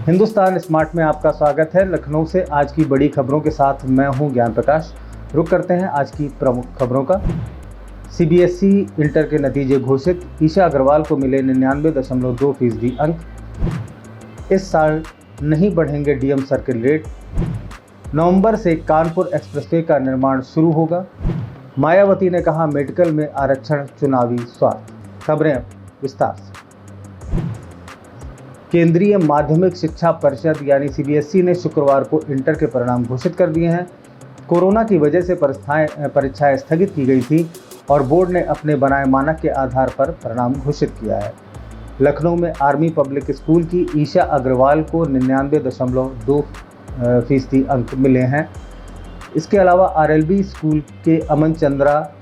Hindustan smart में आपका स्वागत है। लखनऊ से आज की बड़ी खबरों के साथ मैं हूं ज्ञान प्रकाश। रुक करते हैं आज की प्रमुख खबरों का। सीबीएसई इंटर के नतीजे घोषित। ईशा अग्रवाल को मिले 99.2% अंक। इस साल नहीं बढ़ेंगे डीएम सर्किल रेट। नवंबर से कानपुर एक्सप्रेसवे का निर्माण शुरू होगा। मायावती ने कहा मेडिकल में आरक्षण चुनावी स्वार्थ। खबरें विस्तार से। केंद्रीय माध्यमिक शिक्षा परिषद यानी सीबीएसई ने शुक्रवार को इंटर के परिणाम घोषित कर दिए हैं। कोरोना की वजह से परीक्षाएं स्थगित की गई थी और बोर्ड ने अपने बनाए मानक के आधार पर परिणाम घोषित किया है। लखनऊ में आर्मी पब्लिक स्कूल की ईशा अग्रवाल को 99.2% अंक मिले हैं। इसके अलावा आरएलबी स्कूल के अमन चंद्रा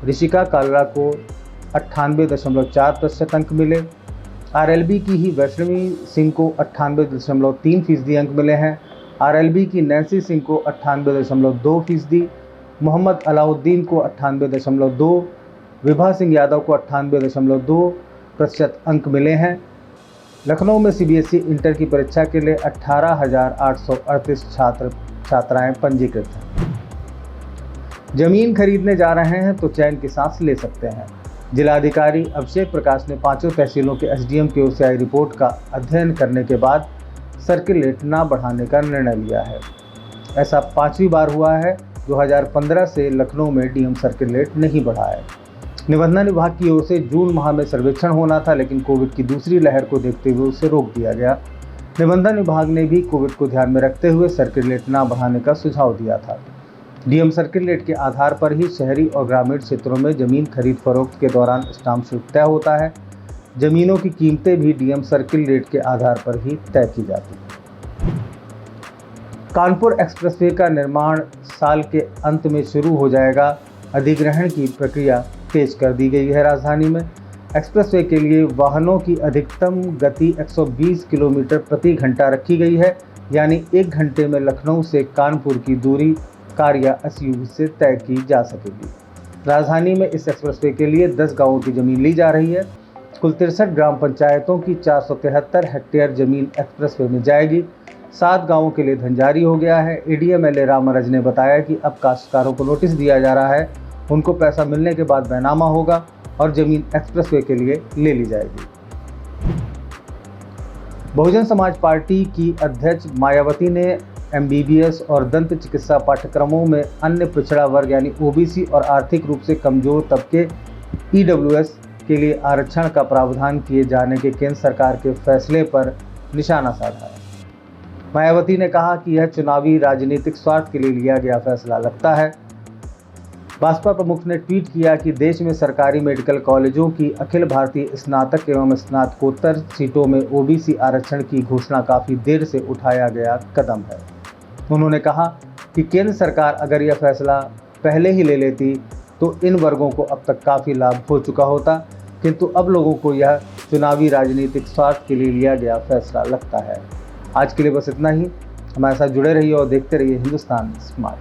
ऋषिका कालरा को 98.4% अंक मिले। आरएलबी की ही वैष्णवी सिंह को 98.3% अंक मिले हैं। आरएलबी की नैन्सी सिंह को 98.2%, मोहम्मद अलाउद्दीन को 98.2%, विभा सिंह यादव को 98.2% अंक मिले हैं। लखनऊ में सीबीएसई इंटर की परीक्षा के लिए 18,838 छात्र छात्राएं पंजीकृत हैं। जमीन खरीदने जा रहे हैं तो चैन की सांस ले सकते हैं। जिलाधिकारी अभिषेक प्रकाश ने 5 तहसीलों के एसडीएम की ओर से आई रिपोर्ट का अध्ययन करने के बाद सर्किल रेट न बढ़ाने का निर्णय लिया है। ऐसा 5वीं बार हुआ है। 2015 से लखनऊ में डीएम सर्किल रेट नहीं बढ़ा है। निबंधन विभाग की ओर से जून माह में सर्वेक्षण होना था, लेकिन कोविड की दूसरी लहर को देखते हुए उसे रोक दिया गया। निबंधन विभाग ने भी कोविड को ध्यान में रखते हुए सर्किल रेट न बढ़ाने का सुझाव दिया था। डीएम सर्किल रेट के आधार पर ही शहरी और ग्रामीण क्षेत्रों में जमीन खरीद फरोख्त के दौरान स्टाम्प शुल्क तय होता है। जमीनों की कीमतें भी डीएम सर्किल रेट के आधार पर ही तय की जाती हैं। कानपुर एक्सप्रेसवे का निर्माण साल के अंत में शुरू हो जाएगा। अधिग्रहण की प्रक्रिया तेज कर दी गई है। राजधानी में एक्सप्रेसवे के लिए वाहनों की अधिकतम गति 120 किलोमीटर प्रति घंटा रखी गई है, यानी 1 घंटे में लखनऊ से कानपुर की दूरी कार या एसयूवी से तय की जा सकेगी। राजधानी में इस एक्सप्रेसवे के लिए 10 गांवों की जमीन ली जा रही है। कुल 63 ग्राम पंचायतों की 473 हेक्टेयर जमीन एक्सप्रेसवे में जाएगी। 7 गांवों के लिए धन जारी हो गया है। एडीएम एलए रामराज ने बताया कि अब काश्तकारों को नोटिस दिया जा रहा है। उनको पैसा मिलने के बाद बैनामा होगा और जमीन एक्सप्रेसवे के लिए ले ली जाएगी। बहुजन समाज पार्टी की अध्यक्ष मायावती ने एमबीबीएस और दंत चिकित्सा पाठ्यक्रमों में अन्य पिछड़ा वर्ग यानी ओबीसी और आर्थिक रूप से कमजोर तबके ईडब्ल्यूएस के लिए आरक्षण का प्रावधान किए जाने के केंद्र सरकार के फैसले पर निशाना साधा है। मायावती ने कहा कि यह चुनावी राजनीतिक स्वार्थ के लिए लिया गया फैसला लगता है। भाजपा प्रमुख ने ट्वीट किया कि देश में सरकारी मेडिकल कॉलेजों की अखिल भारतीय स्नातक एवं स्नातकोत्तर सीटों में ओबीसी आरक्षण की घोषणा काफ़ी देर से उठाया गया कदम है। उन्होंने कहा कि केंद्र सरकार अगर यह फैसला पहले ही ले लेती तो इन वर्गों को अब तक काफ़ी लाभ हो चुका होता, किंतु अब लोगों को यह चुनावी राजनीतिक स्वार्थ के लिए लिया गया फैसला लगता है। आज के लिए बस इतना ही। हमारे साथ जुड़े रहिए और देखते रहिए हिंदुस्तान स्मार्ट।